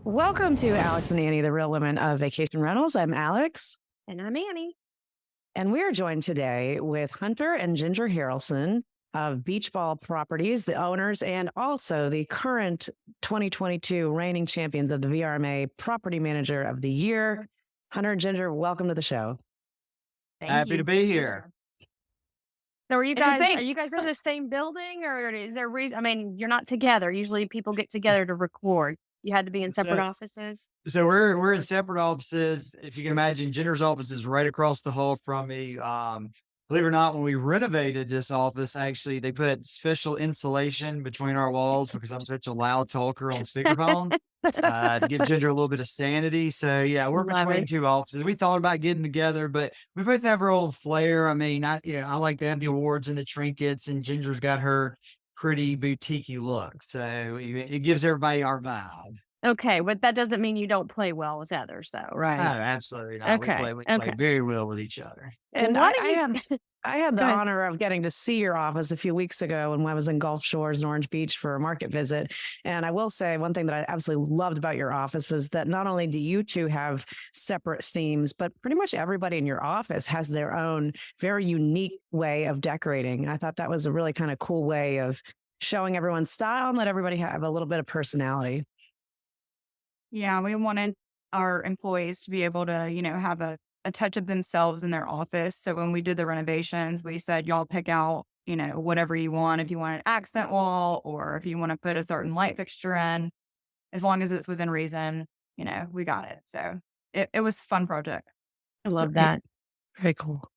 Welcome to Alex and Annie, the real women of vacation rentals. I'm Alex. And I'm Annie. And we are joined today with Hunter and Ginger Harrelson of Beachball Properties, the owners, and also the current 2022 reigning champions of the VRMA Property Manager of the Year. Hunter and Ginger, welcome to the show. Happy to be here. So are you guys think- in the same building, or is there a reason? I mean, you're not together. Usually people get together to record. You had to be in separate offices. So we're in separate offices. If you can imagine, Ginger's office is right across the hall from me. Believe it or not, when we renovated this office, actually they put special insulation between our walls because I'm such a loud talker on speakerphone to give Ginger a little bit of sanity. So yeah, we're Love between it. two offices. We thought about getting together, but we both have our own flair. I mean, I like to have the awards and the trinkets, and Ginger's got her pretty boutiquey look. So it gives everybody our vibe. Okay, but that doesn't mean you don't play well with others, though, No, right? absolutely not. Okay, We play okay. very well with each other. And Why I had the Go ahead. honor of getting to see your office a few weeks ago when I was in Gulf Shores and Orange Beach for a market visit. And I will say one thing that I absolutely loved about your office was that not only do you two have separate themes, but pretty much everybody in your office has their own very unique way of decorating. And I thought that was a really kind of cool way of showing everyone's style and let everybody have a little bit of personality. Yeah, we wanted our employees to be able to, have a touch of themselves in their office. So when we did the renovations, we said, y'all pick out, whatever you want. If you want an accent wall or if you want to put a certain light fixture in, as long as it's within reason, we got it. So it was a fun project. I love that. Very cool.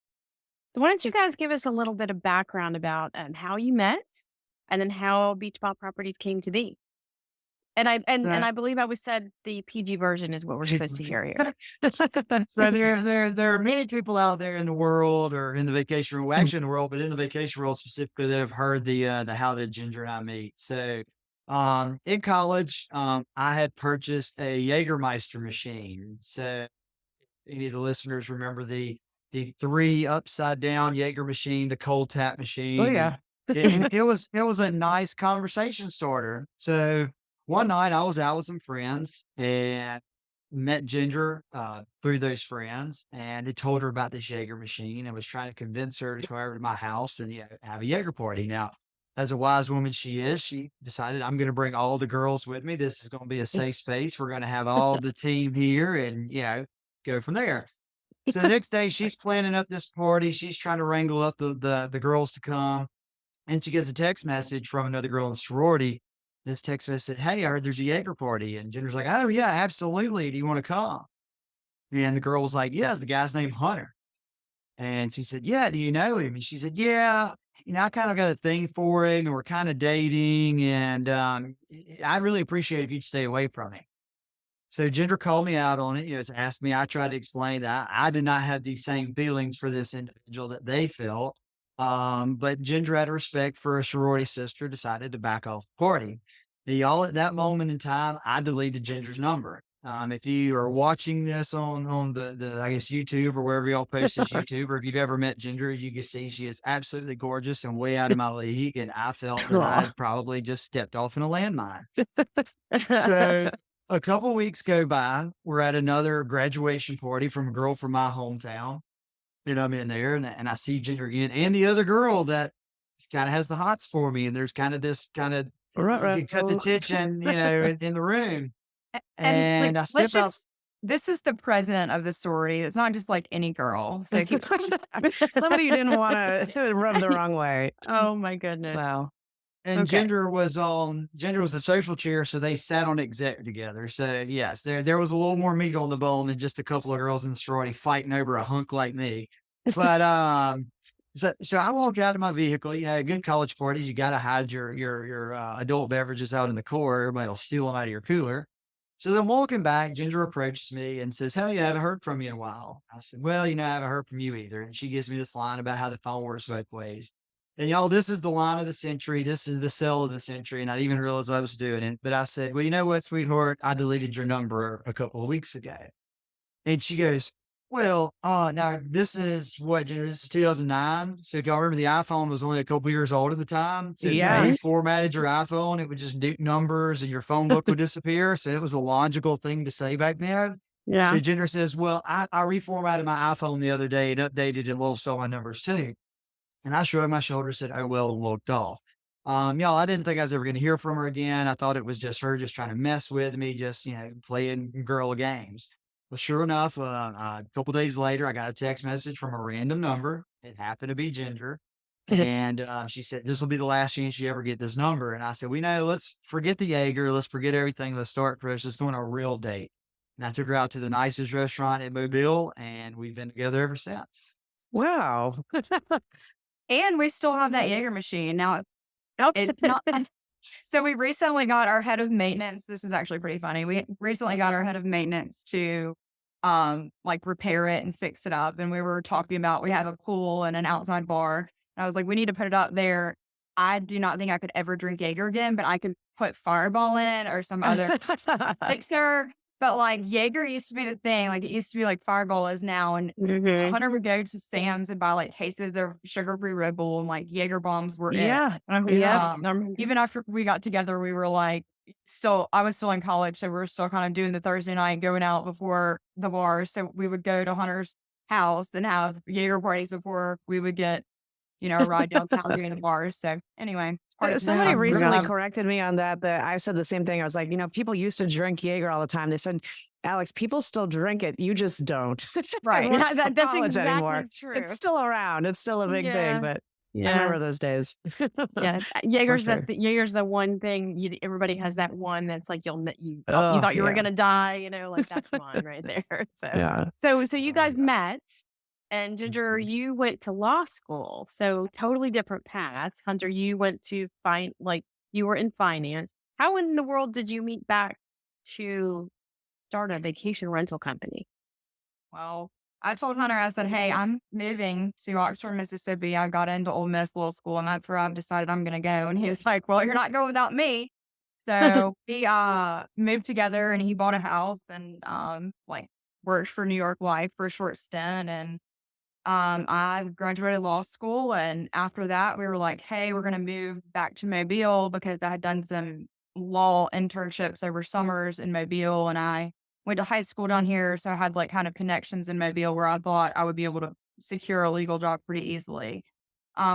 So why don't you guys give us a little bit of background about how you met, and then how Beachball Properties came to be? And I believe I was said the PG version is what we're supposed to hear here. So there are many people out there in the world or in the vacation world, actually in the world, but in the vacation world specifically, that have heard the how did Ginger and I meet. So in college, I had purchased a Jägermeister machine. So any of the listeners remember the three upside down Jaeger machine, the cold tap machine. Oh, yeah. It was a nice conversation starter. So one night I was out with some friends and met Ginger through those friends, and I told her about this Jaeger machine and was trying to convince her to come over to my house and have a Jaeger party. Now, as a wise woman she is, she decided, I'm going to bring all the girls with me. This is going to be a safe space. We're going to have all the team here and, go from there. So the next day she's planning up this party. She's trying to wrangle up the girls to come. And she gets a text message from another girl in the sorority. This text message said, "Hey, I heard there's a Jaeger party." And Ginger's like, "Oh yeah, absolutely. Do you want to come?" And the girl was like, "Yes, the guy's named Hunter." And she said, "Yeah, do you know him?" And she said, "Yeah, I kind of got a thing for him and we're kind of dating. And I'd really appreciate it if you'd stay away from him." So Ginger called me out on it, asked me. I tried to explain that I did not have these same feelings for this individual that they felt. But Ginger, out of respect for a sorority sister, decided to back off the party. Y'all, at that moment in time, I deleted Ginger's number. If you are watching this on the I guess YouTube or wherever y'all post this YouTube, or if you've ever met Ginger, you can see she is absolutely gorgeous and way out of my league. And I felt that I had probably just stepped off in a landmine. So a couple weeks go by. We're at another graduation party from a girl from my hometown. And I'm in there and I see Ginger again and the other girl that kind of has the hots for me. And there's kind of this kind of, you cut the tension, in the room. And I step out. This is the president of the sorority. It's not just like any girl. So Somebody you didn't want to rub the wrong way. Oh my goodness. Wow. And Okay. Ginger was the social chair, so they sat on exec together. So yes, there was a little more meat on the bone than just a couple of girls in the sorority fighting over a hunk like me. But so I walked out of my vehicle. Good college parties, you got to hide your adult beverages out in the car. Everybody will steal them out of your cooler. So then walking back, Ginger approaches me and says, "Hey, I haven't heard from you in a while." I said, "Well, I haven't heard from you either." And she gives me this line about how the phone works both ways. And y'all, this is the line of the century. This is the sell of the century. And I didn't even realize I was doing it. But I said, "Well, you know what, sweetheart? I deleted your number a couple of weeks ago." And she goes, Well, now this is what, this is 2009. So if y'all remember, the iPhone was only a couple years old at the time. So if you Yeah. reformatted your iPhone, it would just do numbers and your phone book would disappear. So it was a logical thing to say back then. Yeah. So Ginger says, well, I reformatted my iPhone the other day and updated and lost all my numbers too. And I shrugged my shoulders, said, oh, well, and walked off. Y'all, I didn't think I was ever going to hear from her again. I thought it was just her just trying to mess with me, just, playing girl games. Well, sure enough, a couple days later, I got a text message from a random number. It happened to be Ginger. And she said, this will be the last chance you ever get this number. And I said, let's forget the Jaeger. Let's forget everything. Let's start fresh. Let's go on a real date. And I took her out to the nicest restaurant in Mobile, and we've been together ever since. Wow. And we still have that Jaeger machine. Now, Oops. it's not. So we recently got our head of maintenance. This is actually pretty funny. We recently got our head of maintenance to like repair it and fix it up. And we were talking about, we have a pool and an outside bar. And I was like, we need to put it up there. I do not think I could ever drink Jaeger again, but I could put Fireball in or some other mixer. But like Jaeger used to be the thing. Like it used to be like Fireball is now. And Hunter would go to Sam's and buy like cases of sugar-free Red Bull, and like Jaeger bombs were Yeah. Yeah. even after we got together, we were like, I was still in college. So we were still kind of doing the Thursday night going out before the bar. So we would go to Hunter's house and have Jaeger parties before we would get, a ride downtown during the bars. So anyway. Somebody Yeah. recently Yeah. corrected me on that, but I said the same thing. I was like, people used to drink Jaeger all the time. They said, Alex, people still drink it. You just don't. Right. It works Yeah, for that's college exactly anymore. true. It's still around. It's still a big thing, but I remember those days. Yeah, Jaeger's sure. Jaeger's the one thing everybody has that one that's like you Oh, thought you were yeah. gonna die, like that's one right there. So Yeah. so you guys met, and Ginger, you went to law school, so totally different paths. Hunter, you went to you were in finance. How in the world did you meet back to start a vacation rental company? Well, I told Hunter, I said, hey, I'm moving to Oxford, Mississippi. I got into Ole Miss Law School, and that's where I've decided I'm going to go. And he was like, well, you're not going without me. So we moved together, and he bought a house and worked for New York Life for a short stint. And I graduated law school. And after that, we were like, hey, we're going to move back to Mobile, because I had done some law internships over summers in Mobile, and I went to high school down here. So I had kind of connections in Mobile where I thought I would be able to secure a legal job pretty easily,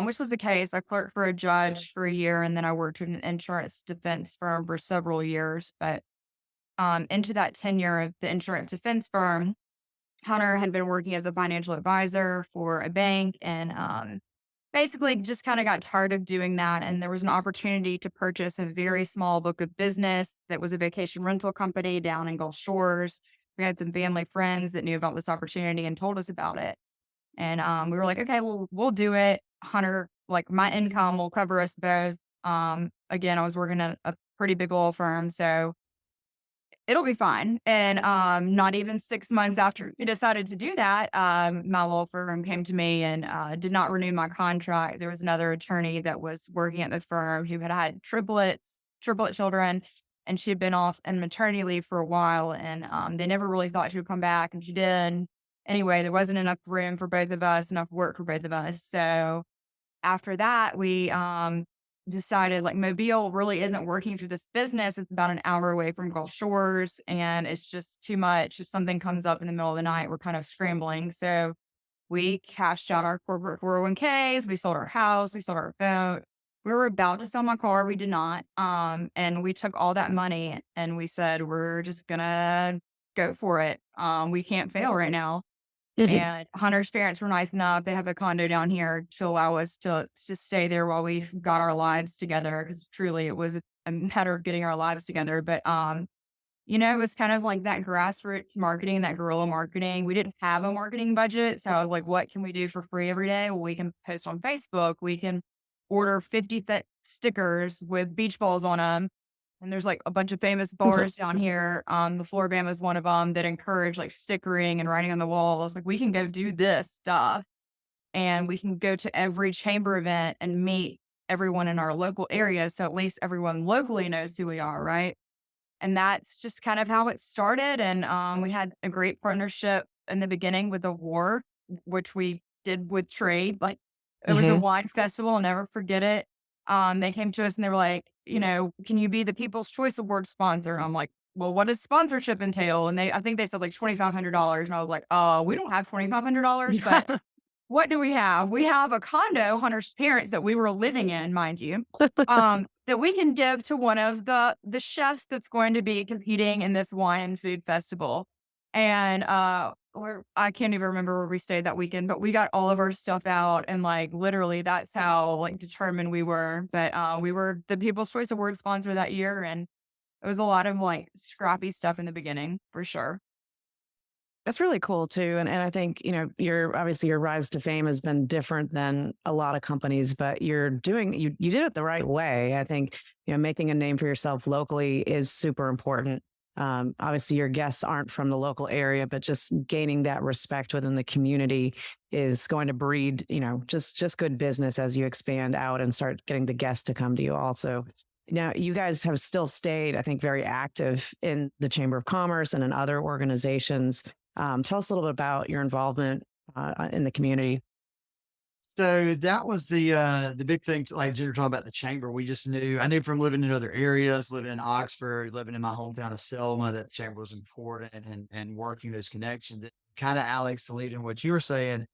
which was the case. I clerked for a judge for a year, and then I worked in an insurance defense firm for several years. But into that tenure of the insurance defense firm, Hunter had been working as a financial advisor for a bank, and basically just kind of got tired of doing that. And there was an opportunity to purchase a very small book of business that was a vacation rental company down in Gulf Shores. We had some family friends that knew about this opportunity and told us about it. And we were like, okay, well, we'll do it. Hunter, my income will cover us both. Again, I was working at a pretty big law firm, so it'll be fine. And not even 6 months after we decided to do that, my law firm came to me and did not renew my contract. There was another attorney that was working at the firm who had triplet children, and she had been off on maternity leave for a while, and they never really thought she would come back, and she did. Anyway, there wasn't enough room for both of us, enough work for both of us. So after that, we decided Mobile really isn't working for this business. It's about an hour away from Gulf Shores, and it's just too much. If something comes up in the middle of the night, we're kind of scrambling. So we cashed out our corporate 401ks. We sold our house. We sold our boat. We were about to sell my car. We did not. And we took all that money and we said, we're just going to go for it. We can't fail right now. And Hunter's parents were nice enough. They have a condo down here to allow us to stay there while we got our lives together. Because truly, it was a matter of getting our lives together. But it was kind of like that grassroots marketing, that guerrilla marketing. We didn't have a marketing budget, so I was like, "What can we do for free every day?" Well, we can post on Facebook. We can order 50 stickers with beach balls on them. And there's a bunch of famous bars down here. The Floribama is one of them that encourage stickering and writing on the walls. We can go do this stuff, and we can go to every chamber event and meet everyone in our local area. So at least everyone locally knows who we are, right? And that's just kind of how it started. And we had a great partnership in the beginning with the war, which we did with trade. Like it was a Mhm. wine festival. I'll never forget it. They came to us and they were like, can you be the People's Choice Award sponsor? I'm like, well, what does sponsorship entail? And I think they said like $2,500. And I was like, we don't have $2,500, but what do we have? We have a condo, Hunter's parents, that we were living in, mind you, that we can give to one of the chefs that's going to be competing in this wine and food festival. And I can't even remember where we stayed that weekend, but we got all of our stuff out, and like literally that's how like determined we were. But we were the People's Choice Award sponsor that year, and it was a lot of like scrappy stuff in the beginning for sure. That's really cool too. And I think, your obviously your rise to fame has been different than a lot of companies, but you did it the right way. I think, making a name for yourself locally is super important. Obviously your guests aren't from the local area, but just gaining that respect within the community is going to breed, just good business as you expand out and start getting the guests to come to you also. Now, you guys have still stayed, I think, very active in the Chamber of Commerce and in other organizations. Tell us a little bit about your involvement in the community. So that was the big thing. Like you're talking about the chamber, I knew from living in other areas, living in Oxford, living in my hometown of Selma, that the chamber was important, and working those connections. Kind of, Alex, alluding to what you were saying.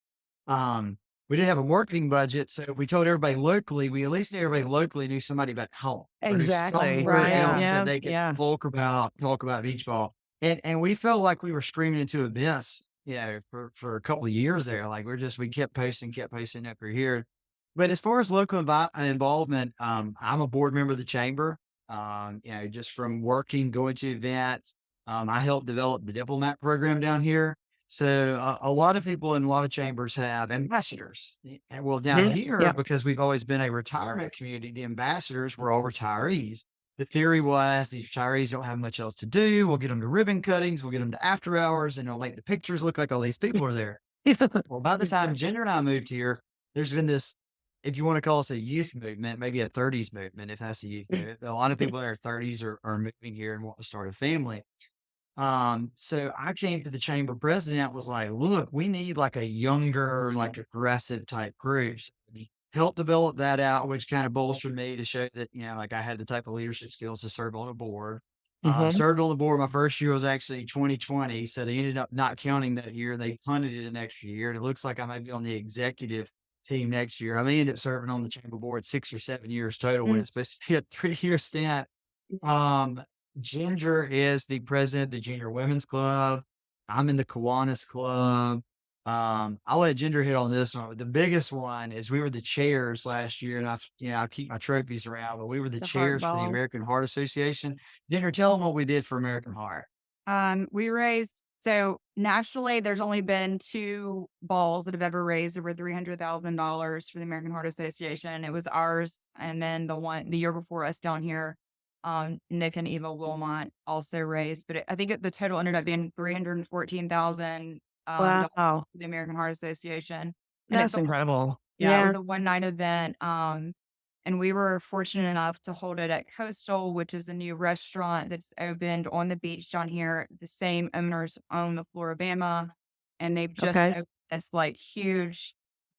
We didn't have a marketing budget, so we told everybody locally. We at least knew everybody locally knew somebody back home, or knew Exactly. somewhere Right. else Yeah. that they could Yeah. talk about beach ball. And we felt like we were screaming into abyss, for a couple of years there. Like we kept posting after here. But as far as local involvement, I'm a board member of the chamber. Just from working, going to events, I helped develop the diplomat program down here. So a lot of people in a lot of chambers have ambassadors. And well, down Mhm. here, Yeah. because we've always been a retirement community, the ambassadors were all retarees. The theory was these retirees don't have much else to do. We'll get them to ribbon cuttings, we'll get them to after hours, and it'll make the pictures look like all these people are there. Well, by the time Ginger and I moved here, there's been this, if you want to call us a youth movement, maybe a 30s movement, if that's a youth movement. A lot of people in their 30s are moving here and want to start a family. So I came to the chamber president, was like, look, we need like a younger, like aggressive type group. So we helped develop that out, which kind of bolstered me to show that, like I had the type of leadership skills to serve on a board. Mhm. Served on the board. My first year was actually 2020. So they ended up not counting that year. They punted it an extra year. And it looks like I might be on the executive team next year. I may end up serving on the chamber board 6 or 7 years total when it's supposed to be a 3-year stint. Um, Ginger is the president of the Junior Women's Club. I'm in the Kiwanis Club. I'll let Ginger hit on this one. The biggest one is we were the chairs last year, and I keep my trophies around, but we were the The chairs for the hardball. American Heart Association. Ginger, tell them what we did for American Heart. We raised, so nationally, there's only been 2 balls that have ever raised over $300,000 for the American Heart Association. It was ours, and then the year before us down here, Nick and Eva Wilmot also raised, but I think the total ended up being $314,000 Wow. for the American Heart Association. And That's incredible. it was a one-night event. And we were fortunate enough to hold it at Coastal, which is a new restaurant that's opened on the beach down here. The same owners own the Floribama, and they've just Okay. opened this like huge,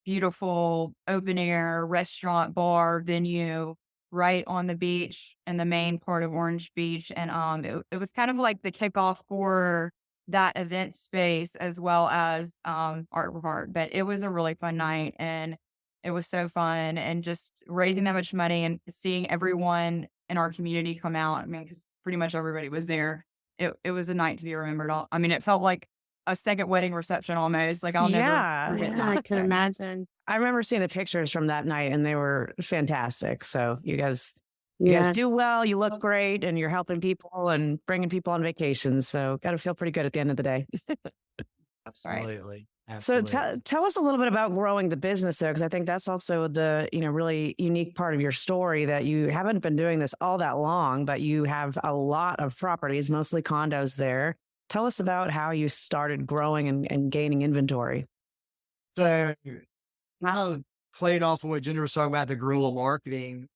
beautiful open air restaurant bar venue right on the beach in the main part of Orange Beach. And it was kind of like the kickoff for that event space as well as Art of Art. But it was a really fun night, and it was so fun, and just raising that much money and seeing everyone in our community come out. I mean, because pretty much everybody was there. It was a night to be remembered. I mean, it felt like a second wedding reception almost. Like I'll never Yeah. forget Yeah, I that. can imagine. I remember seeing the pictures from that night and they were fantastic. So you guys do well, you look great, and you're helping people and bringing people on vacations. So got to feel pretty good at the end of the day. Absolutely. So Absolutely. tell us a little bit about growing the business there, because I think that's also the really unique part of your story, that you haven't been doing this all that long, but you have a lot of properties, mostly condos there. Tell us about how you started growing and gaining inventory. So I played off of what Ginger was talking about, the guerrilla marketing.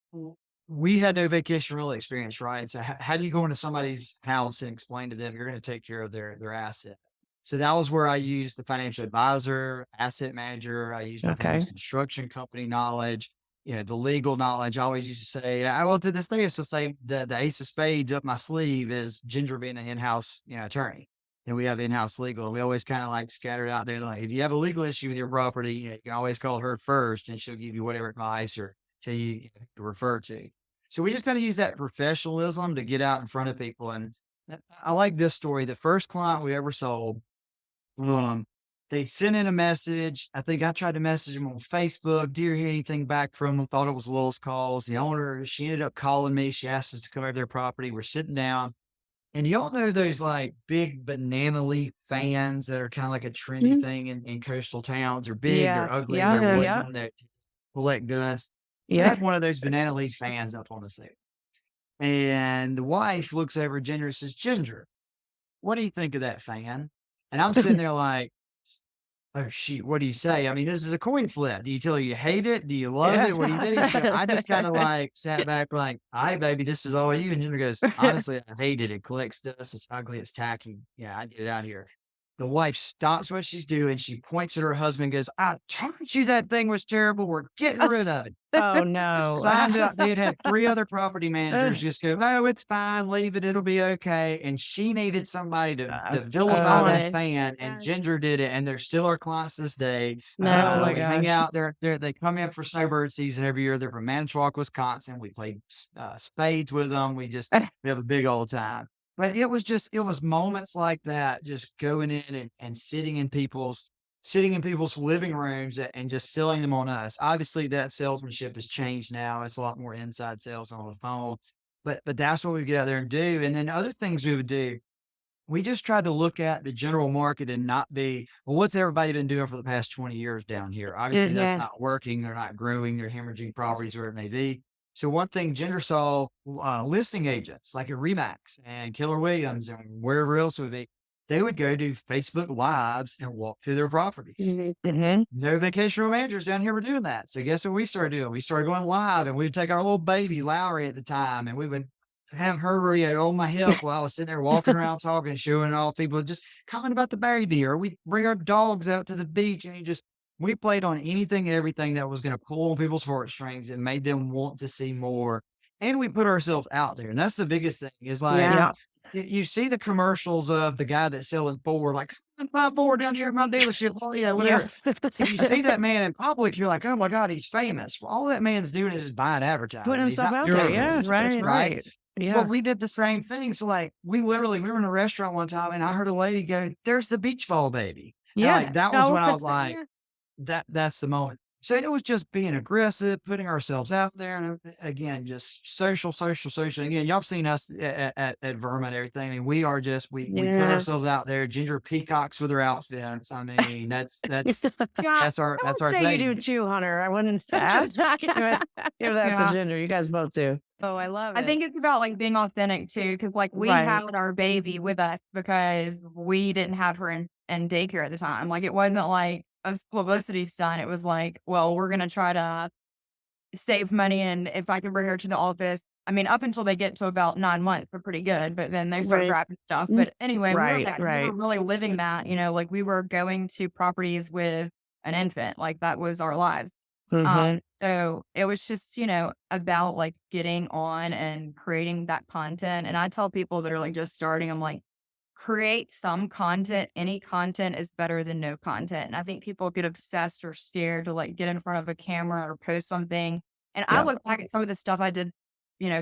We had no vacation rental experience, right? So how do you go into somebody's house and explain to them you're going to take care of their asset? So that was where I used the financial advisor, asset manager. I used my Okay. construction company knowledge, the legal knowledge. I always used to say, I will to this day, I still say the ace of spades up my sleeve is Ginger being an in-house, attorney. And we have in-house legal. We always kind of like scattered out there. Like if you have a legal issue with your property, you can always call her first and she'll give you whatever advice or tell you to refer to. So we just kind of use that professionalism to get out in front of people. And I like this story. The first client we ever sold, they sent in a message. I think I tried to message them on Facebook. Didn't hear anything back from them. Thought it was Lil's calls. The owner, she ended up calling me. She asked us to come over to their property. We're sitting down. And y'all know those like big banana leaf fans that are kind of like a trendy thing in coastal towns. They're big, Yeah. they're ugly, Yeah. they're Yeah. wooden, they collect dust. I Yeah. had one of those banana leaf fans up on the ceiling. And the wife looks over at Ginger and says, Ginger, what do you think of that fan? And I'm sitting there like, oh, shoot, what do you say? I mean, this is a coin flip. Do you tell her you hate it? Do you love it? What do you think? So I just kind of like sat back like, all right, baby, this is all you. And Ginger goes, honestly, I hate it. It collects dust. It's ugly. It's tacky. Yeah, I get it out here. The wife stops what she's doing. She points at her husband and goes, I told you that thing was terrible. We're getting rid of it. Oh no. Signed up. They had 3 other property managers just go, oh, it's fine. Leave it. It'll be okay. And she needed somebody to vilify Oh, that fan. And Ginger did it. And they're still our clients this day. No. Oh my We hang gosh. out there. They come in for snowbird season every year. They're from Manitowoc, Wisconsin. We played spades with them. We have a big old time. But it was moments like that, just going in and sitting in people's living rooms and just selling them on us. Obviously that salesmanship has changed now. It's a lot more inside sales on the phone, but that's what we get out there and do. And then other things we would do, we just tried to look at the general market and not be, well, what's everybody been doing for the past 20 years down here? Obviously that's not working. They're not growing. They're hemorrhaging properties where it may be. So one thing Ginger saw, listing agents like at Remax and Keller Williams and wherever else would be, they would go do Facebook Lives and walk through their properties. Mm-hmm. No vacational managers down here were doing that. So guess what we started doing? We started going live and we would take our little baby, Lowry at the time, and we would have her on my hip while I was sitting there walking around talking, showing all people, just comment about the baby, or we bring our dogs out to the beach and we played on anything, everything that was going to pull on people's heartstrings and made them want to see more. And we put ourselves out there. And that's the biggest thing is like, Yeah. you see the commercials of the guy that's selling Ford, like, I'm buying Ford down here at my dealership. Well, yeah, whatever. If you see that man in public, you're like, oh my God, he's famous. Well, all that man's doing is buying advertising. Putting He's himself not out doing there. Yeah. this, Right. Yeah. Well, we did the same thing. So like we were in a restaurant one time and I heard a lady go, there's the beach ball baby. And Yeah. like, that was when I was like, yeah. that's the moment. So it was just being aggressive, putting ourselves out there. And again, just social. Again, y'all have seen us at Verma and everything. I mean, we are just, we put ourselves out there. Ginger peacocks with her outfits. I mean, that's our I would say thing. you do too, Hunter. I wouldn't Just- give that to Ginger. You guys both do. Oh, I love it. I think it's about like being authentic too, because like we Right. had our baby with us because we didn't have her in daycare at the time. Like it wasn't like a publicity stunt. It was like, well, we're gonna try to save money, and if I can bring her to the office. I mean, up until they get to about 9 months, they're pretty good, but then they start Right. grabbing stuff. But anyway, we Right, were right. really living that, like we were going to properties with an infant, like that was our lives. Mhm. So it was just, about like getting on and creating that content. And I tell people that are like just starting, I'm like, create some content. Any content is better than no content. And I think people get obsessed or scared to like get in front of a camera or post something. And I Yeah. look back at some of the stuff I did,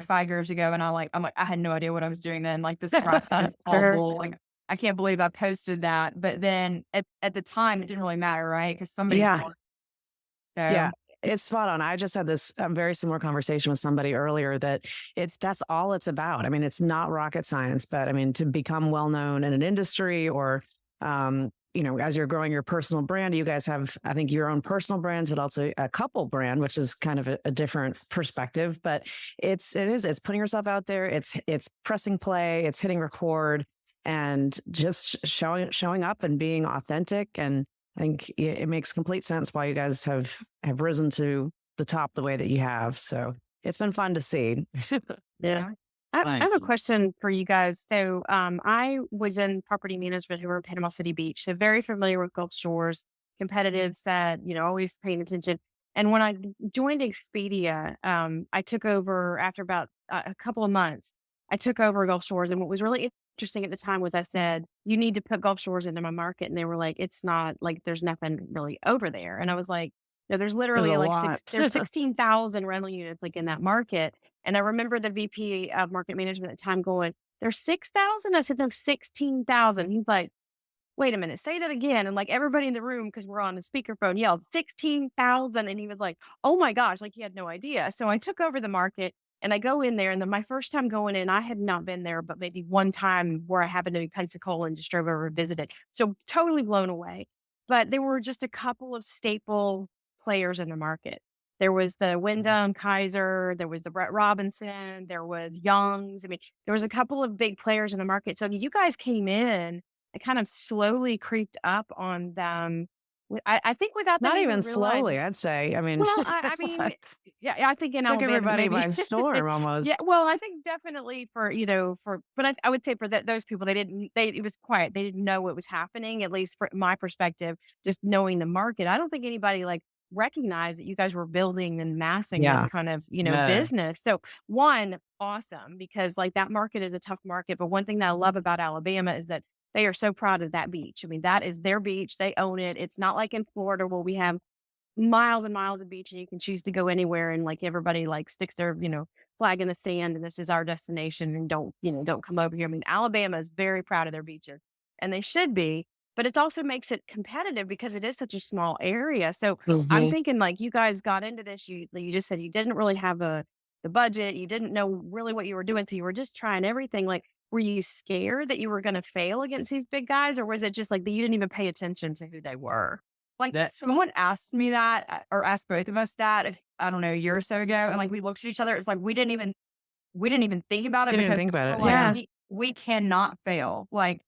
5 years ago, and I'm like, I had no idea what I was doing then. Like this graphic is Sure. awful. Like I can't believe I posted that. But then at the time, it didn't really matter, right? Because somebody Yeah. saw it. So, Yeah. It's spot on. I just had this very similar conversation with somebody earlier that that's all it's about. I mean, it's not rocket science, but I mean, to become well known in an industry or, as you're growing your personal brand, you guys have, I think, your own personal brands, but also a couple brand, which is kind of a different perspective. But it's putting yourself out there. It's pressing play. It's hitting record and just showing up and being authentic. And I think it makes complete sense why you guys have risen to the top the way that you have. So it's been fun to see. Yeah. I have Thank a you. question for you guys. So, I was in property management here in Panama City Beach, so very familiar with Gulf Shores, competitive set, always paying attention. And when I joined Expedia, I took over after about a couple of months. I took over Gulf Shores, and what was really interesting at the time was I said, "You need to put Gulf Shores into my market," and they were like, "It's not like there's nothing really over there." And I was like, "No, there's There's literally a like lot. there's 16,000 rental units like in that market." And I remember the VP of market management at the time going, "There's 6,000?" I said, "No, 16,000." He's like, "Wait a minute, say that again." And like everybody in the room, because we're on a speakerphone, yelled 16,000. And he was like, "Oh my gosh," like he had no idea. So I took over the market and I go in there. And then my first time going in, I had not been there, but maybe one time where I happened to be Pensacola and just drove over and visited. So totally blown away. But there were just a couple of staple players in the market. There was the Wyndham Kaiser, there was the Brett Robinson, there was Young's. I mean, there was a couple of big players in the market. So you guys came in and kind of slowly creeped up on them. I think without them Not even even slowly, realizing. I'd say. I mean, Well, I mean, yeah, I think in took Alabama everybody maybe. by storm Yeah, almost. well, I think definitely but I would say for those people, it was quiet. They didn't know what was happening, at least from my perspective, just knowing the market. I don't think anybody like recognized that you guys were building and massing this Yeah. kind of, No, business. So one, awesome, because like that market is a tough market. But one thing that I love about Alabama is that they are so proud of that beach. I mean, that is their beach. They own it. It's not like in Florida where we have miles and miles of beach and you can choose to go anywhere and like everybody like sticks their, flag in the sand and this is our destination and don't come over here. I mean, Alabama is very proud of their beaches and they should be, but it also makes it competitive because it is such a small area. So I'm Mhm. thinking like you guys got into this, you just said you didn't really have the budget, you didn't know really what you were doing. So you were just trying everything. Like, were you scared that you were going to fail against these big guys? Or was it just like that you didn't even pay attention to who they were? Like that someone asked me that, or asked both of us that, I don't know, a year or so ago, and like we looked at each other. It's like we didn't even think about it Didn't even because think we about were it. like, Yeah. we cannot fail. Like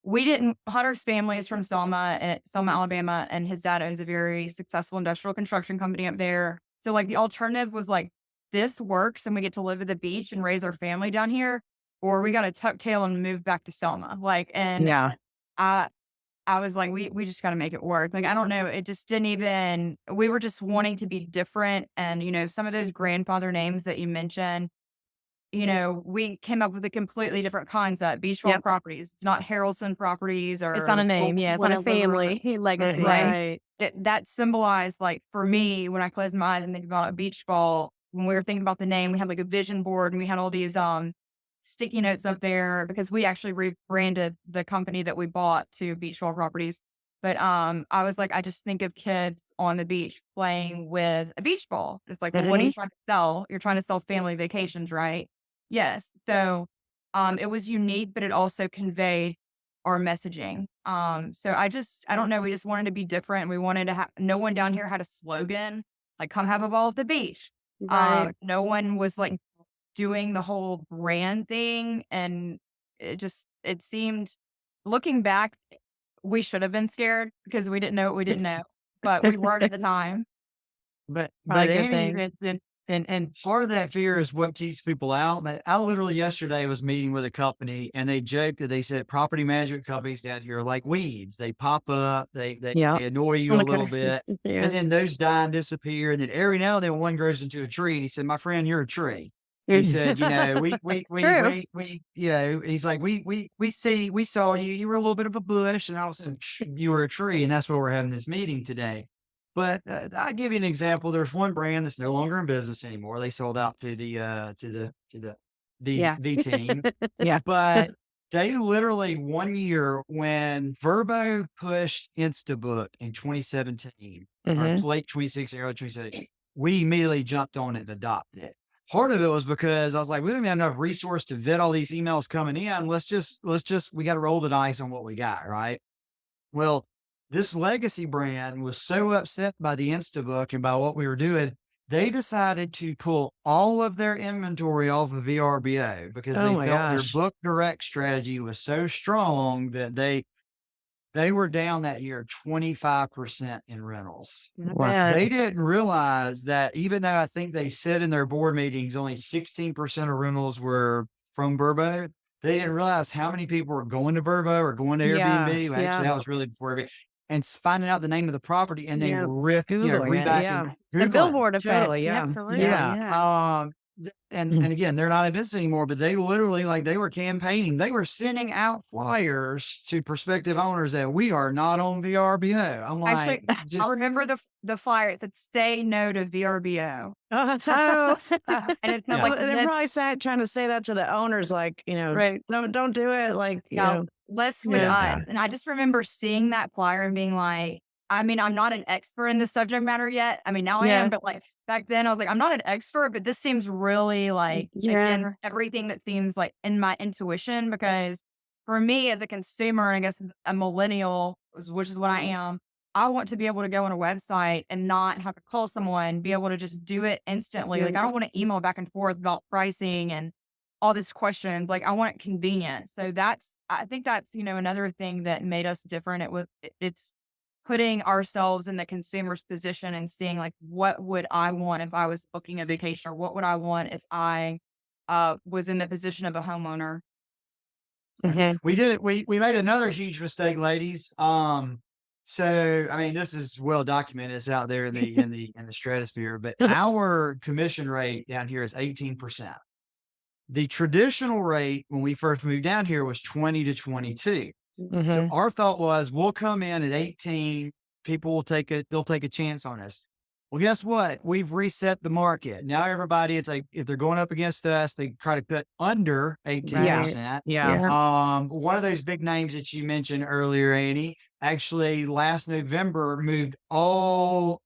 we didn't. Hunter's family is from Selma, Alabama, and his dad owns a very successful industrial construction company up there. So like the alternative was like this works, and we get to live at the beach and raise our family down here, or we got to tuck tail and move back to Selma. Like, and Yeah. I I was like, we just got to make it work. Like, I don't know. It just didn't even, we were just wanting to be different. And, some of those grandfather names that you mentioned, we came up with a completely different concept, Beachball Yep. Properties. It's not Harrelson Properties It's on a or name. Yeah. It's on a whatever. family legacy. Right. Right. That symbolized, like, for me, when I closed my eyes and think about a beach ball, when we were thinking about the name, we had like a vision board and we had all these sticky notes up there because we actually rebranded the company that we bought to Beachball Properties. But I was like, I just think of kids on the beach playing with a beach ball. It's like, well, what are you trying to sell? You're trying to sell family vacations, right? Yes. So it was unique, but it also conveyed our messaging. So I don't know. We just wanted to be different. We wanted to have, no one down here had a slogan, like come have a ball at the beach. Right. No one was like doing the whole brand thing. And it seemed, looking back, we should have been scared because we didn't know what we didn't know, but we weren't at the time. Probably but a good Annie, thing. and part of that fear is what keeps people out. But I literally yesterday was meeting with a company, and they joked that they said property management companies down here are like weeds. They pop up, Yeah. they annoy you On a the little coast. bit, Yeah. and then those die and disappear. And then every now and then one grows into a tree. And he said, "My friend, you're a tree." He said, True. he's like, we saw you. You were a little bit of a bush, and I was like, you were a tree, and that's why we're having this meeting today. But I'll give you an example. There's one brand that's no longer in business anymore. They sold out to the Yeah. D team, Yeah. but they literally 1 year when Verbo pushed Instabook in 2017 or Mhm. late 2016, early 2017, we immediately jumped on it and adopted it. Part of it was because I was like, we don't have enough resource to vet all these emails coming in. We got to roll the dice on what we got, right? Well, this legacy brand was so upset by the Instabook and by what we were doing, they decided to pull all of their inventory off of VRBO because Oh they my felt their gosh. book direct strategy was so strong that they They were down that year 25% in rentals. Not Wow. bad. They didn't realize that even though I think they said in their board meetings only 16% of rentals were from Verbo, they didn't realize how many people were going to Verbo or going to Yeah, Airbnb. Well, yeah. actually, that was really before Airbnb. And finding out the name of the property and then Yeah, Googling, Googling it, back yeah. and The Googling. billboard effect. Totally, Yeah, yeah. absolutely. Yeah. And again, they're not in business anymore, but they literally, like, they were campaigning. They were sending out flyers to prospective owners that we are not on VRBO. I'm Actually, like, I just remember the flyer. It said, "Say no to VRBO," Oh, and it's not Yeah. like they're let's, probably trying to say that to the owners, like, right. don't do it. Like, no, let's with Yeah. us. And I just remember seeing that flyer and being like, I mean, I'm not an expert in the subject matter yet. I mean, now I Yeah. am, but like back then, I was like, I'm not an expert, but this seems really like again everything that seems like in my intuition. Because for me as a consumer, I guess as a millennial, which is what I am, I want to be able to go on a website and not have to call someone, be able to just do it instantly. Like I don't want to email back and forth about pricing and all these questions. Like I want it convenient. So I think that's, another thing that made us different. It's putting ourselves in the consumer's position and seeing like, what would I want if I was booking a vacation, or what would I want if I was in the position of a homeowner? we did it. We made another huge mistake, ladies. So I mean, this is well documented. It's out there in the stratosphere. But our commission rate down here is 18%. The traditional rate when we first moved down here was 20 to 22. So our thought was, we'll come in at 18. People will they'll take a chance on us. Well, guess what? We've reset the market. Now everybody, it's like, if they're going up against us, they try to cut under 18%. Yeah. One of those big names that you mentioned earlier, Annie, actually last November moved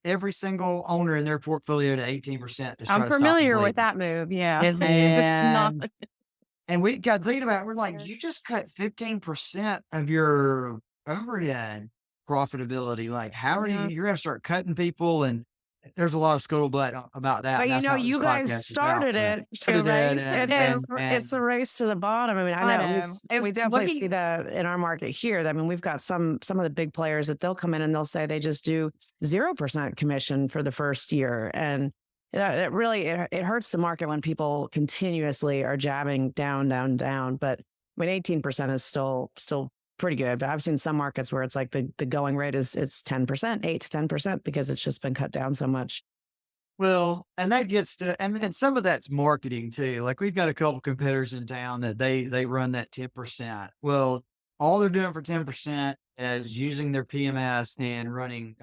every single owner in their portfolio to 18%. I'm familiar with that move. Yeah. And we got thinking about it, we're like, you just cut 15% of your overhead profitability. Like, how are you're going to start cutting people? And there's a lot of scuttlebutt about that. But and that's not what you this guys podcast is started about, it, but- right? It's the race to the bottom. I mean, I know we definitely see that in our market here. I mean, we've got some of the big players that they'll come in and they'll say they just do 0% commission for the first year. And it really hurts the market when people continuously are jabbing down. But I mean, 18% is still pretty good. But I've seen some markets where it's like the going rate it's 10%, 8 to 10%, because it's just been cut down so much. Well, and that gets to, and some of that's marketing too. Like, we've got a couple competitors in town that they run that 10%. Well, all they're doing for 10% is using their PMS and running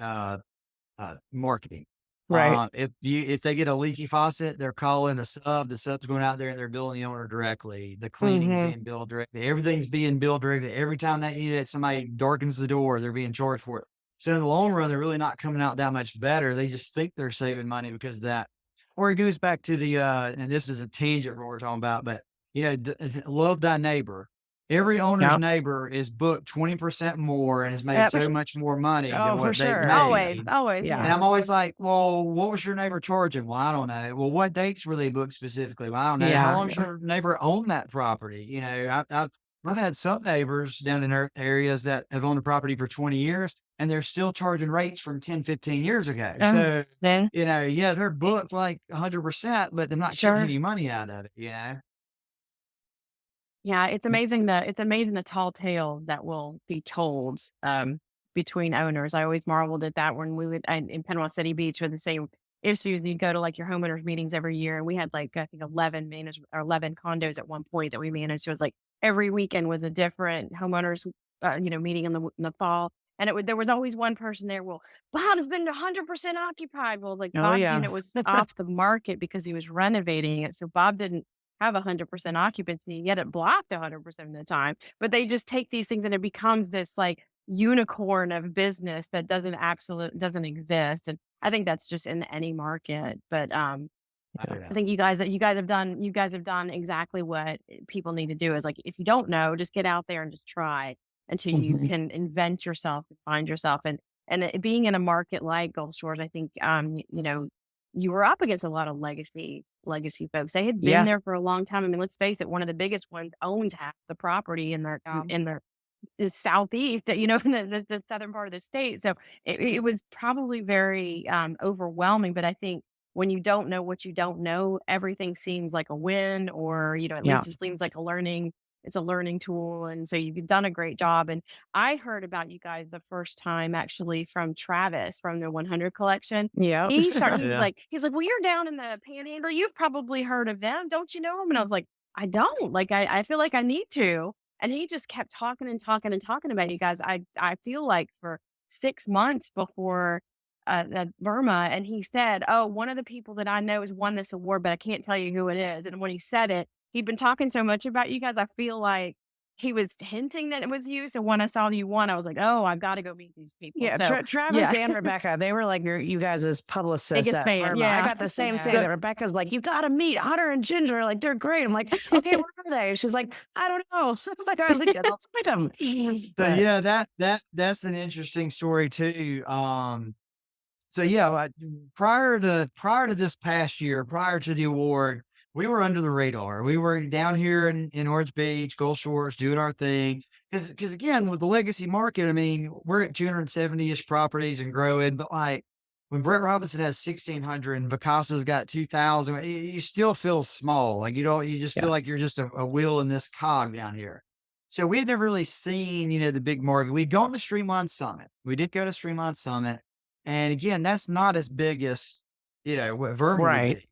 marketing. Right. If they get a leaky faucet, they're calling a sub. The sub's going out there and they're billing the owner directly. The cleaning is being billed directly. Everything's being billed directly. Every time that unit, somebody darkens the door, they're being charged for it. So in the long run, they're really not coming out that much better. They just think they're saving money because of that. Or it goes back to the, and this is a tangent from what we're talking about, but love thy neighbor. Every owner's neighbor is booked 20% more and has made so much more money than what they made. Always. Yeah. And I'm always like, well, what was your neighbor charging? Well, I don't know. Well, what dates were they booked specifically? Well, I don't know. Yeah. How long does your neighbor own that property? I've had some neighbors down in areas that have owned the property for 20 years and they're still charging rates from 10, 15 years ago. So, they're booked like 100%, but they're not getting any money out of it, Yeah, it's amazing the tall tale that will be told between owners. I always marveled at that when we would in Panama City Beach with the same issues. You go to like your homeowners meetings every year, and we had like I think 11 condos at one point that we managed. So it was like every weekend was a different homeowners meeting in the fall. And there was always one person there. Well, Bob's been 100% occupied. Well, like Bob's unit was off the market because he was renovating it. So Bob didn't have 100% occupancy, yet it blocked 100% of the time. But they just take these things and it becomes this like unicorn of business that doesn't exist. And I think that's just in any market. But I think you guys have done exactly what people need to do. Is like, if you don't know, just get out there and just try until you can invent yourself and find yourself. And being in a market like Gulf Shores, I think you were up against a lot of legacy folks. They had been there for a long time. I mean, let's face it, one of the biggest ones owned half the property in their the southeast, in the southern part of the state. So it was probably very overwhelming. But I think when you don't know what you don't know, everything seems like a win, or at Yeah. least it seems like it's a learning tool. And so you've done a great job. And I heard about you guys the first time actually from Travis from the 100 collection. Yeah. He's Yeah. like, well, you're down in the Panhandle. You've probably heard of them, don't you know them? And I was like, I don't. Like, I feel like I need to. And he just kept talking and talking and talking about you guys. I feel like for 6 months before Burma, and he said, "Oh, one of the people that I know has won this award, but I can't tell you who it is." And when he said it, he'd been talking so much about you guys. I feel like he was hinting that it was you. So when I saw you won, I was like, "Oh, I've got to go meet these people." Yeah, So Travis yeah, and Rebecca, they were like you guys' publicists biggest at fan. Burma. I Yeah, got the same thing Yeah. that Rebecca's like, you got to meet Hunter and Ginger. Like, they're great. I'm like, okay, where are they? She's like, I don't know. I'm like, all right, I'll find them. So But yeah, that's an interesting story too. So yeah, prior to this past year, prior to the award, we were under the radar. We were down here in Orange Beach, Gulf Shores, doing our thing. Because again, with the legacy market, I mean, we're at 270-ish properties and growing, but like when Brett Robinson has 1,600 and Picasso's got 2,000, you still feel small. Like you just yeah, feel like you're just a wheel in this cog down here. So we had never really seen, the big market. We'd gone to Streamline Summit. We did go to Streamline Summit. And again, that's not as big as, what Verma would right. be.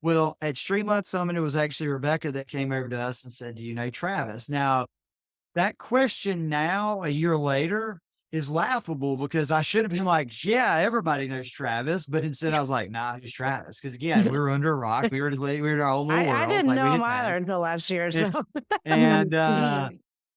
Well, at Streamline Summit, it was actually Rebecca that came over to us and said, "Do you know Travis?" Now, that question now, a year later, is laughable because I should have been like, "Yeah, everybody knows Travis." But instead, I was like, "Nah, who's Travis?" Because again, we were under a rock. We were in our own little I world. didn't Like we know him didn't know. either until last year. It's- So and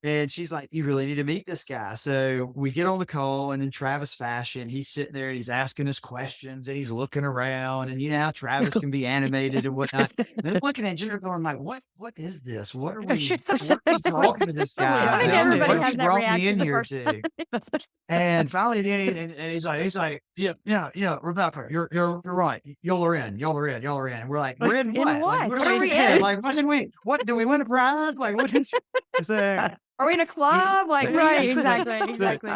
and she's like, "You really need to meet this guy." So we get on the call, and in Travis fashion, he's sitting there, he's asking us questions, and he's looking around, and you know how Travis can be animated and whatnot. And then looking at Ginger, going like, "What is this? What are we talking to this What are we guy I think about? doing everybody What here? has you that brought me reaction in the here first to?" And finally, then and he's like, "Yeah, Rebecca, you're right. Y'all are in. And we're like, "We're in In what? Like, what? what What are are we we in? in? Like, what did we? What do we win a prize? Like, what is?" So Are we in a club? Like, Right, exactly.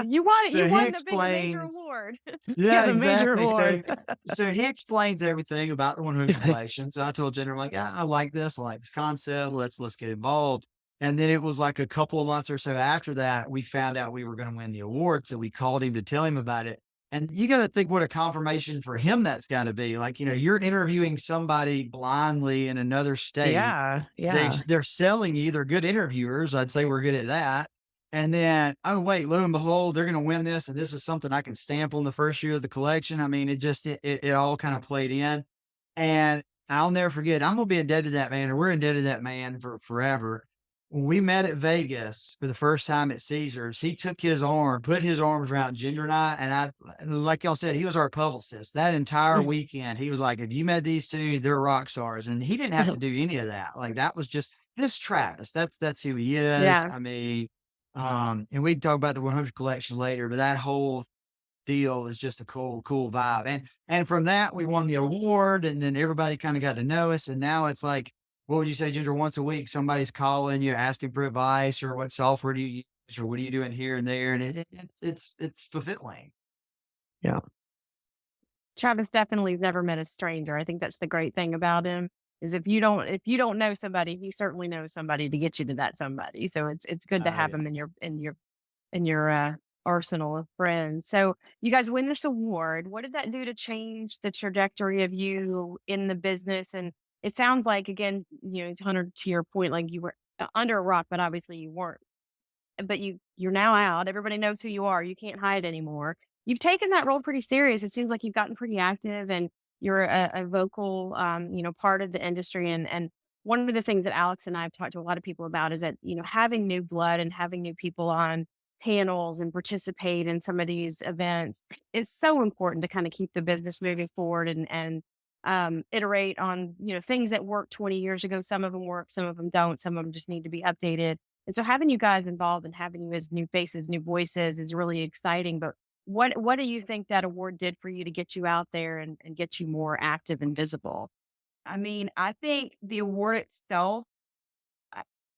You won it. so You he won the big major explains. award. Yeah, The major exactly. award. So he explains everything about the 100 collection. So I told Jennifer, I'm like, "Yeah, I like this. I like this concept. Let's get involved." And then it was like a couple of months or so after that, we found out we were going to win the award. So we called him to tell him about it. And you got to think what a confirmation for him that's got to be. Like, you're interviewing somebody blindly in another state. Yeah, yeah. They're selling you. They're good interviewers. I'd say we're good at that. And then, oh wait, lo and behold, they're going to win this, and this is something I can stamp on the first year of the collection. I mean, it all kind of played in, and I'll never forget. I'm going to be indebted to that man, or we're indebted to that man for forever. When we met at Vegas for the first time at Caesars, he took his arm, put his arms around Ginger and I, like y'all said, he was our publicist that entire weekend. He was like, "If you met these two, they're rock stars," and he didn't have to do any of that. Like that was just this Travis. That's who he is. Yeah. I mean, and we can talk about the 100 collection later, but that whole deal is just a cool vibe. And from that, we won the award, and then everybody kind of got to know us. And now it's like, what would you say, Ginger? Once a week, somebody's calling you, asking for advice, or what software do you use, or what are you doing here and there, and it's fulfilling. Yeah. Travis definitely has never met a stranger. I think that's the great thing about him is if you don't know somebody, he certainly knows somebody to get you to that somebody. So it's good to have Yeah. him in your arsenal of friends. So you guys win this award. What did that do to change the trajectory of you in the business? And it sounds like, again, Hunter, to your point, like you were under a rock, but obviously you weren't. But you're now out. Everybody knows who you are. You can't hide anymore. You've taken that role pretty serious. It seems like you've gotten pretty active, and you're a vocal, part of the industry. And one of the things that Alex and I have talked to a lot of people about is that having new blood and having new people on panels and participate in some of these events is so important to kind of keep the business moving forward and iterate on things that worked 20 years ago. Some of them work, some of them don't. Some of them just need to be updated. And so having you guys involved and having you as new faces, new voices is really exciting. But what do you think that award did for you to get you out there and get you more active and visible? I mean, I think the award itself,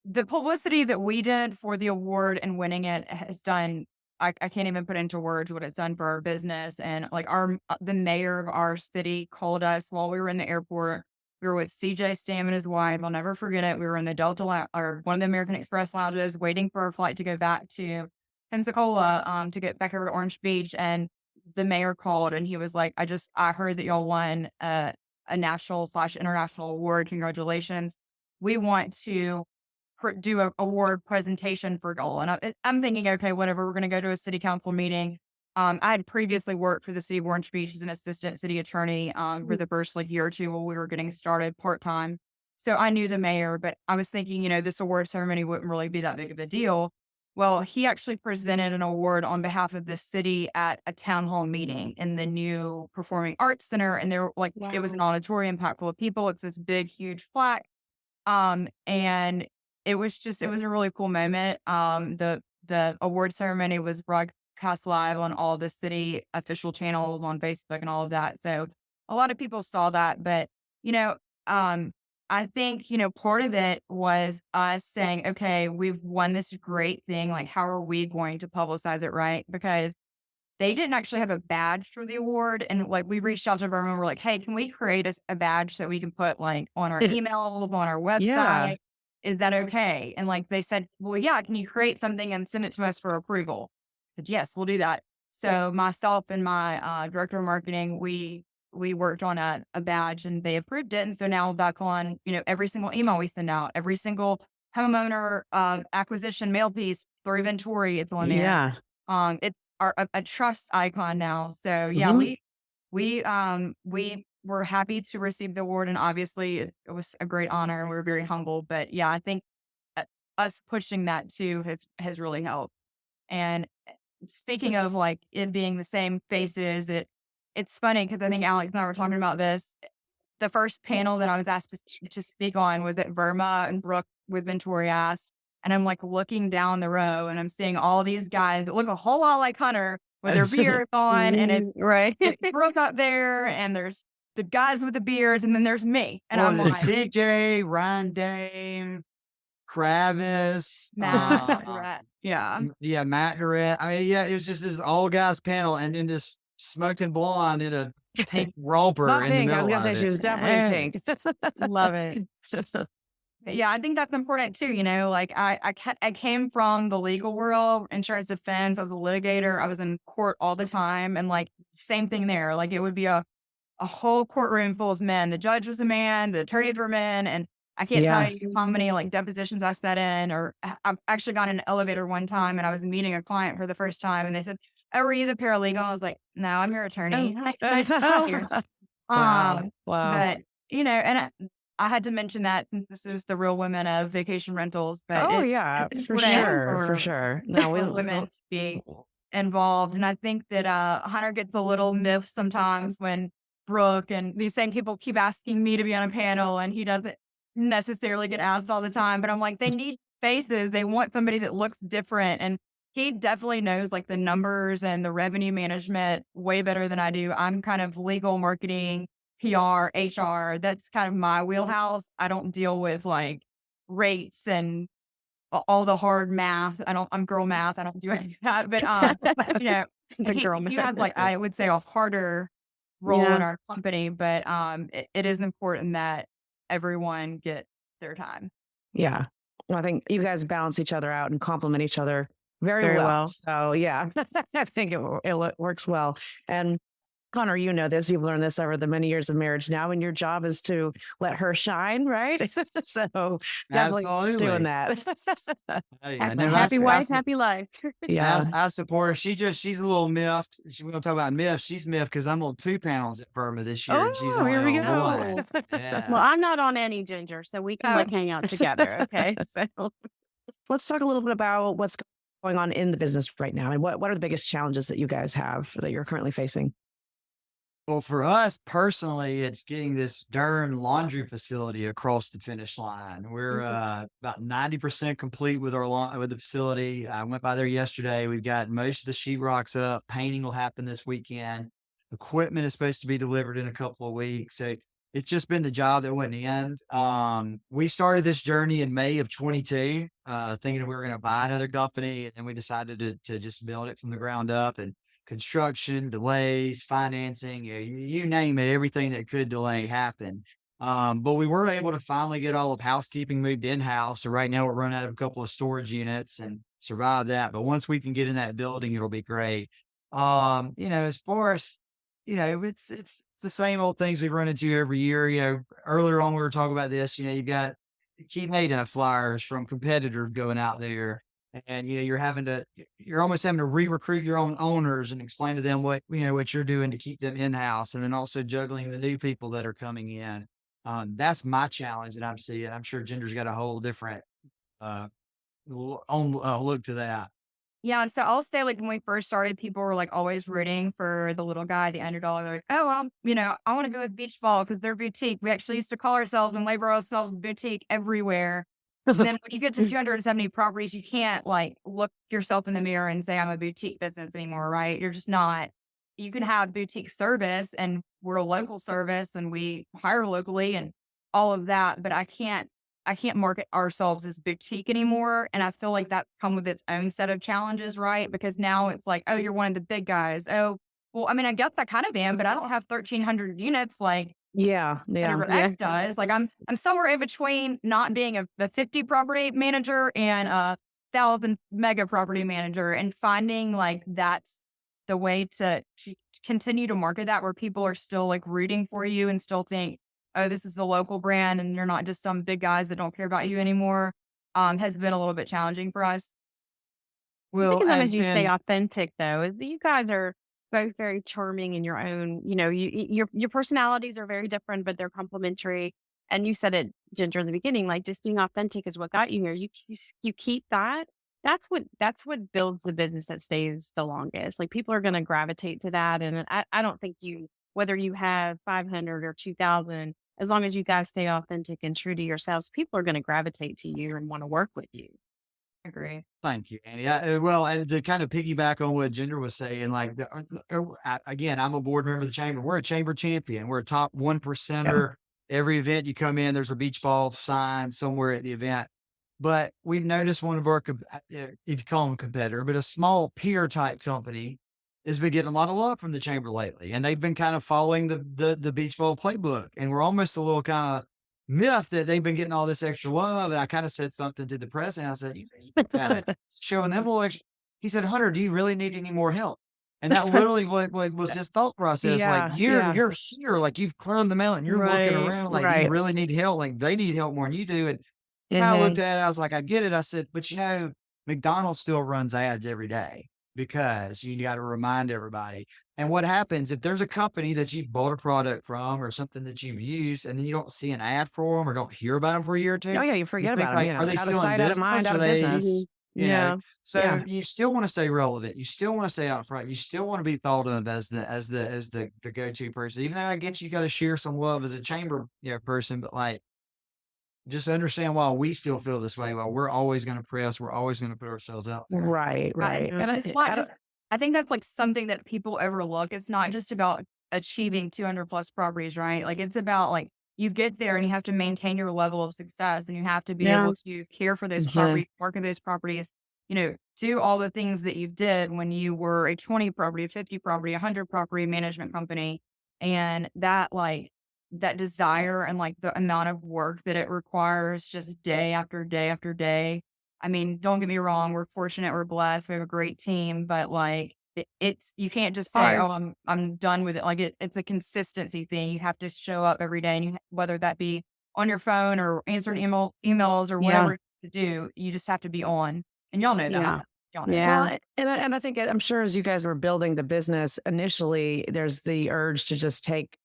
the publicity that we did for the award and winning it has done, I can't even put into words what it's done for our business. And like the mayor of our city called us while we were in the airport. We were with CJ Stam and his wife. I'll never forget it. We were in the or one of the American Express lounges waiting for our flight to go back to Pensacola, to get back over to Orange Beach. And the mayor called and he was like, I heard that y'all won a national/international award. Congratulations. We want to do a award presentation for y'all. And I'm thinking, okay, whatever, we're going to go to a city council meeting. I had previously worked for the city of Orange Beach as an assistant city attorney for the first year or two while we were getting started part-time. So I knew the mayor, but I was thinking, this award ceremony wouldn't really be that big of a deal. Well, he actually presented an award on behalf of the city at a town hall meeting in the new Performing Arts Center. And there, it was an auditorium packed full of people. It's this big, huge plaque. And it was a really cool moment. The award ceremony was broadcast live on all the city official channels on Facebook and all of that. So a lot of people saw that, but, I think, part of it was us saying, okay, we've won this great thing. Like, how are we going to publicize it? Right. Because they didn't actually have a badge for the award. And we reached out to them and we're like, hey, can we create a badge that we can put on our emails, on our website? Yeah. Is that okay? And they said, well, yeah, can you create something and send it to us for approval? I said, yes, we'll do that. So myself and my director of marketing, we worked on a badge and they approved it. And so now back on, every single email we send out, every single homeowner acquisition mail piece through Ventori, it's on there. Yeah. It's a trust icon now. So yeah, we were happy to receive the award, and obviously it was a great honor and we were very humble. But yeah, I think us pushing that too has really helped. And speaking of it being the same faces, it's funny because I think Alex and I were talking about this. The first panel that I was asked to speak on was at Verma and Brooke with Ventori asked. And I'm looking down the row and I'm seeing all these guys that look a whole lot like Hunter with their beards on. And it's Brooke up there and there's the guys with the beards and then there's me. And I'm like, CJ, Ryan Dame, Travis, Matt. Yeah, Matt Durrett. I mean, yeah, it was just this all guys panel and then this smoking blonde in a pink romper. Not in pink. the I was middle gonna of say she was definitely pink. Love it. Yeah, I think that's important too. I came from the legal world, insurance defense. I was a litigator. I was in court all the time. And same thing there. It would be a whole courtroom full of men. The judge was a man, the attorneys were men. And I can't tell you how many depositions I sat in, or I've actually got in an elevator one time and I was meeting a client for the first time and they said, oh, were you the paralegal? I was like, no, I'm your attorney. Wow. But, and I had to mention that since this is the Real Women of Vacation Rentals. But for sure. No, we women to be involved. And I think that Hunter gets a little miffed sometimes when Brooke and these same people keep asking me to be on a panel and he doesn't necessarily get asked all the time. But I'm like, they need faces. They want somebody that looks different. And he definitely knows the numbers and the revenue management way better than I do. I'm kind of legal, marketing, PR, HR. That's kind of my wheelhouse. I don't deal with rates and all the hard math. I'm girl math. I don't do any of that. But you have I would say a harder role in our company. But it is important that everyone get their time. Yeah. Well, I think you guys balance each other out and complement each other very well. So yeah, I think it works well. And Connor, you know this, you've learned this over the many years of marriage now, and your job is to let her shine, right? So definitely doing that. Happy wife, happy life. Yeah. I support her. She's a little miffed. We're going to talk about miffed. She's miffed because I'm on 2 panels at Burma this year. And she's only here we on go. 1. Yeah. Well, I'm not on any, Ginger, so we can hang out together. Okay. So let's talk a little bit about what's going on in the business right now. And what are the biggest challenges that you guys have that you're currently facing? Well, for us personally, it's getting this darn laundry facility across the finish line. We're about 90% complete with with the facility. I went by there yesterday. We've got most of the sheetrocks up. Painting will happen this weekend. Equipment is supposed to be delivered in a couple of weeks. So it's just been the job that wouldn't end. We started this journey in May of 22, thinking we were going to buy another company, and we decided to just build it from the ground up, and construction, delays, financing, you name it, everything that could delay happened. But we were able to finally get all of housekeeping moved in-house. So right now we're running out of a couple of storage units and survive that. But once we can get in that building, it'll be great. As far as, it's the same old things we run into every year. Earlier on, we were talking about this, you've got key made enough flyers from competitors going out there. And, you're almost having to re-recruit your own owners and explain to them what you're doing to keep them in-house. And then also juggling the new people that are coming in. That's my challenge that I'm seeing. I'm sure Ginger's got a whole different, look to that. Yeah, so I'll say, like, when we first started, people were, like, always rooting for the little guy, the underdog. They're like, "Oh, I wanna go with Beachball because they're boutique." We actually used to call ourselves and label ourselves boutique everywhere. And then when you get to 270 properties, you can't, like, look yourself in the mirror and say, "I'm a boutique business," anymore, right? You're just not. You can have boutique service, and we're a local service, and we hire locally and all of that, but I can't market ourselves as boutique anymore. And I feel like that's come with its own set of challenges, right? Because now it's like, oh, you're one of the big guys. Oh, well, I mean, I guess I kind of am, but I don't have 1,300 units like whatever X does. Like I'm somewhere in between not being a 50 property manager and a 1,000 mega property manager, and finding like that's the way to continue to market that, where people are still like rooting for you and still think, oh, this is the local brand and you're not just some big guys that don't care about you anymore, has been a little bit challenging for us. I think as long as you stay authentic, though, you guys are both very charming in your own, your personalities are very different, but they're complementary. And you said it, Ginger, in the beginning, like just being authentic is what got you here. You keep that. That's what builds the business that stays the longest. Like people are going to gravitate to that. And I don't think whether you have 500 or 2,000, as long as you guys stay authentic and true to yourselves, people are going to gravitate to you and want to work with you. I agree. Thank you, Annie. And to kind of piggyback on what Ginger was saying, like, again, I'm a board member of the chamber. We're a chamber champion. We're a top 1%er. Every event you come in, there's a beach ball sign somewhere at the event. But we've noticed one of our, if you call them a competitor, but a small peer type company has been getting a lot of love from the chamber lately. And they've been kind of following the beach ball playbook. And we're almost a little kind of miffed that they've been getting all this extra love. And I kind of said something to the president. I said, you kind of showing them a little extra. He said, Hunter, do you really need any more help? And that literally was his thought process. Like you're here, like you've climbed the mountain, you're looking around, like you really need help. Like they need help more than you do. And I looked at it, I was like, I get it. I said, but McDonald's still runs ads every day because you got to remind everybody. And what happens if there's a company that you bought a product from or something that you've used, and then you don't see an ad for them or don't hear about them for a year or two? Oh yeah, you forget about them. Are they still in business? Out of business? You still want to stay relevant. You still want to stay out front. You still want to be thought of as the go-to person. Even though I guess you got to share some love as a chamber person, but like just understand why we still feel this way. While we're always going to press, we're always going to put ourselves out there. Right. And I think that's like something that people overlook. It's not just about achieving 200 plus properties, right? Like it's about like you get there and you have to maintain your level of success, and you have to be able to care for those properties, market those properties, do all the things that you did when you were a 20 property, 50 property, 100 property management company. And that desire and like the amount of work that it requires just day after day after day. I mean, don't get me wrong. We're fortunate. We're blessed. We have a great team, but like it's, you can't just say, oh, I'm done with it. Like it's a consistency thing. You have to show up every day, and whether that be on your phone or answering emails or whatever you do, you just have to be on, and y'all know that. Well, and I think, I'm sure as you guys were building the business initially, there's the urge to just take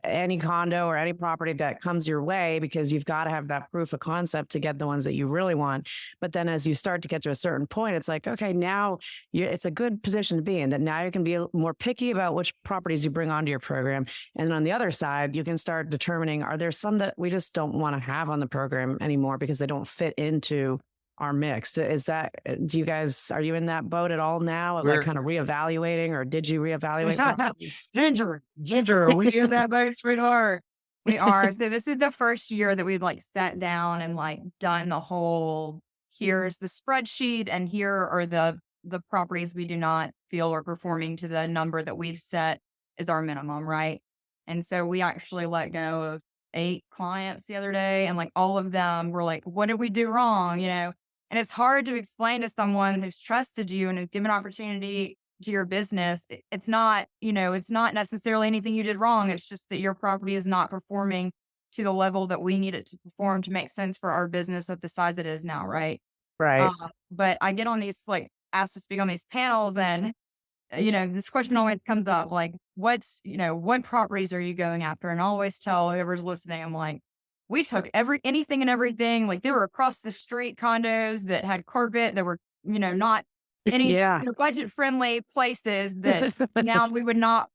any condo or any property that comes your way, because you've got to have that proof of concept to get the ones that you really want. But then as you start to get to a certain point, it's like, okay, now it's a good position to be in, that now you can be more picky about which properties you bring onto your program. And then on the other side, you can start determining, are there some that we just don't want to have on the program anymore because they don't fit into our mix? Are you in that boat at all now of like kind of reevaluating, or did you reevaluate? Ginger, are we in that boat, sweetheart? We are. So this is the first year that we've like sat down and like done the whole, here's the spreadsheet and here are the properties we do not feel are performing to the number that we've set is our minimum, right? And so we actually let go of 8 clients the other day, and like all of them were like, what did we do wrong? And it's hard to explain to someone who's trusted you and has given opportunity to your business. It's not, it's not necessarily anything you did wrong. It's just that your property is not performing to the level that we need it to perform to make sense for our business at the size it is now, right? Right. But I get on these, like, asked to speak on these panels, and this question always comes up, like, what properties are you going after? And I always tell whoever's listening, I'm like, we took anything and everything. Like, there were across the street condos that had carpet that were, not any budget friendly places that now we would not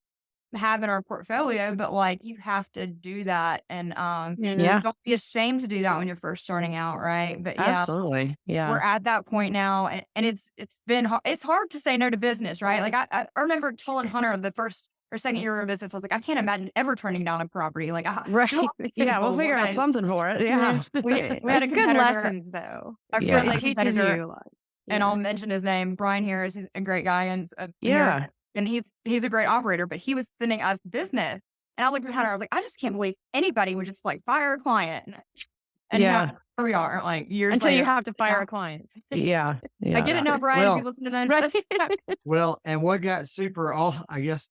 have in our portfolio, but like, you have to do that. And don't be ashamed to do that when you're first starting out, right? But absolutely. Yeah. we're at that point now, and it's been it's hard to say no to business, right? Like I remember telling Hunter the first or second year of business, I was like, I can't imagine ever turning down a property. Like, right. Yeah, we'll figure out something for it. Yeah. We had a It's good competitor, lessons though. our Yeah. friendly It teaches competitor, you a lot. and I'll mention his name, Brian Harris. He's a great guy, and Yeah. and he's a great operator, but he was sending us business. And I looked at Hunter, I was like, I just can't believe anybody would just like fire a client. And Yeah. now here we are, like years Until later. you have to fire a client. Yeah. I get it now, Brian, if you listen to that. Well, and what got super I guess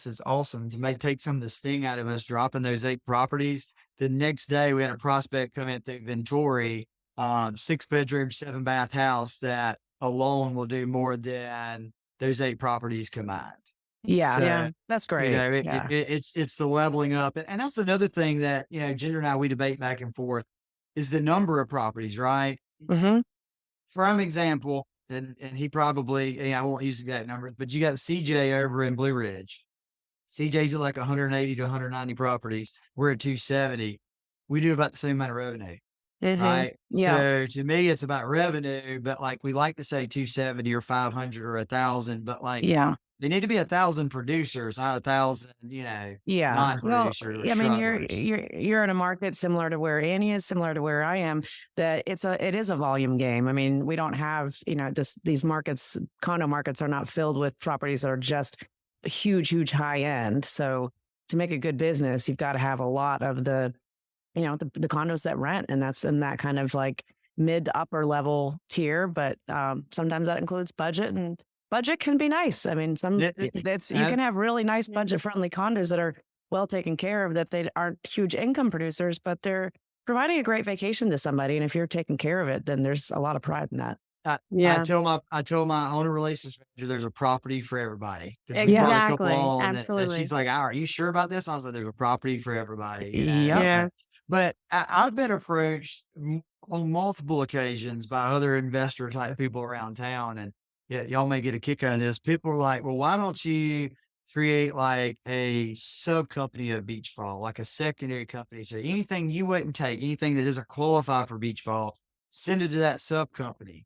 it's awesome to take some of the sting out of us dropping those 8 properties. The next day we had a prospect come in through Ventori, 6-bedroom, 7-bath house that alone will do more than those 8 properties combined. Yeah. So, Yeah. That's great. It's the leveling up. And that's another thing that, Ginger and I, we debate back and forth, is the number of properties, right? Mm-hmm. For example, and he probably, I won't use the exact numbers, but you got CJ over in Blue Ridge. CJ's at like 180 to 190 properties. We're at 270. We do about the same amount of revenue. Right. Yeah. So to me, it's about revenue, but like we like to say 270 or 500 or 1,000, but like, Yeah. they need to be 1,000 producers, not 1,000, Yeah. Well, non-producers. I mean, strugglers. you're in a market similar to where Annie is, similar to where I am, that it is a volume game. I mean, we don't have, these markets, condo markets are not filled with properties that are just huge high end. So to make a good business, you've got to have a lot of the condos that rent, and that's in that kind of like mid to upper level tier. But sometimes that includes budget, and budget can be nice. I mean, you can have really nice budget friendly condos that are well taken care of, that they aren't huge income producers, but they're providing a great vacation to somebody. And if you're taking care of it, then there's a lot of pride in that. I told my owner relations manager, there's a property for everybody. 'Cause we brought a Exactly. couple on that Absolutely. she's like, are you sure about this? I was like, there's a property for everybody. Yep. Yeah. But I've been approached on multiple occasions by other investor type people around town, and y'all may get a kick out of this. People are like, well, why don't you create like a sub company of Beachball, like a secondary company? So anything you wouldn't take, anything that doesn't qualify for Beachball, send it to that sub company.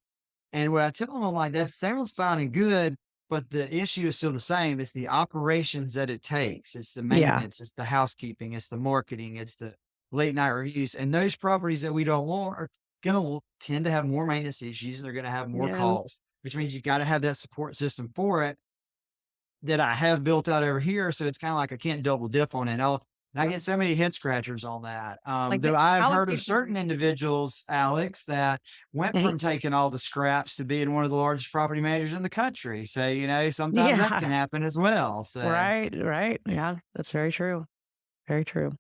And what I tell them, I'm like, that sounds fine and good, but the issue is still the same. It's the operations that it takes. It's the maintenance, it's the housekeeping, it's the marketing, it's the late night reviews. And those properties that we don't want are going to tend to have more maintenance issues. They're going to have more calls, which means you've got to have that support system for it that I have built out over here. So it's kind of like I can't double dip on it. I get so many head scratchers on that. Though I've heard of certain individuals, Alex, that went from taking all the scraps to being one of the largest property managers in the country. So, sometimes that can happen as well. So. Right. Yeah, that's very true. Very true.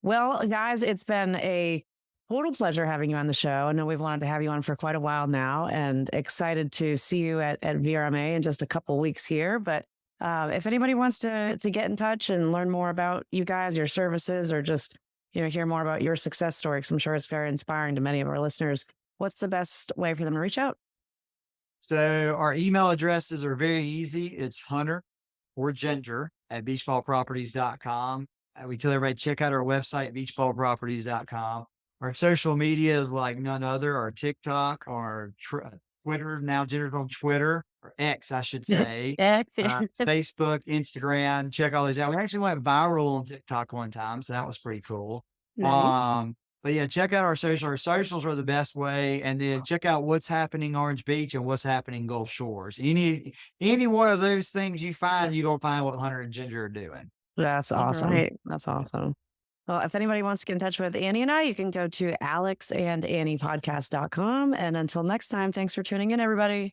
Well, guys, it's been a total pleasure having you on the show. I know we've wanted to have you on for quite a while now, and excited to see you at VRMA in just a couple weeks here. But if anybody wants to get in touch and learn more about you guys, your services, or just hear more about your success story, because I'm sure it's very inspiring to many of our listeners, what's the best way for them to reach out? So our email addresses are very easy. It's Hunter or Ginger at beachballproperties.com. We tell everybody, check out our website, beachballproperties.com. Our social media is like none other, our TikTok, our Twitter. Now Ginger's on Twitter. or X, I should say. Excellent. Facebook, Instagram, check all those out. We actually went viral on TikTok one time, so that was pretty cool. Nice. But yeah, check out our socials. Our socials are the best way, and then check out what's happening Orange Beach and what's happening Gulf Shores. Any one of those things you find, you're gonna find what Hunter and Ginger are doing. That's awesome. Right. That's awesome. Well, if anybody wants to get in touch with Annie and I, you can go to alexandanniepodcast.com. And until next time, thanks for tuning in, everybody.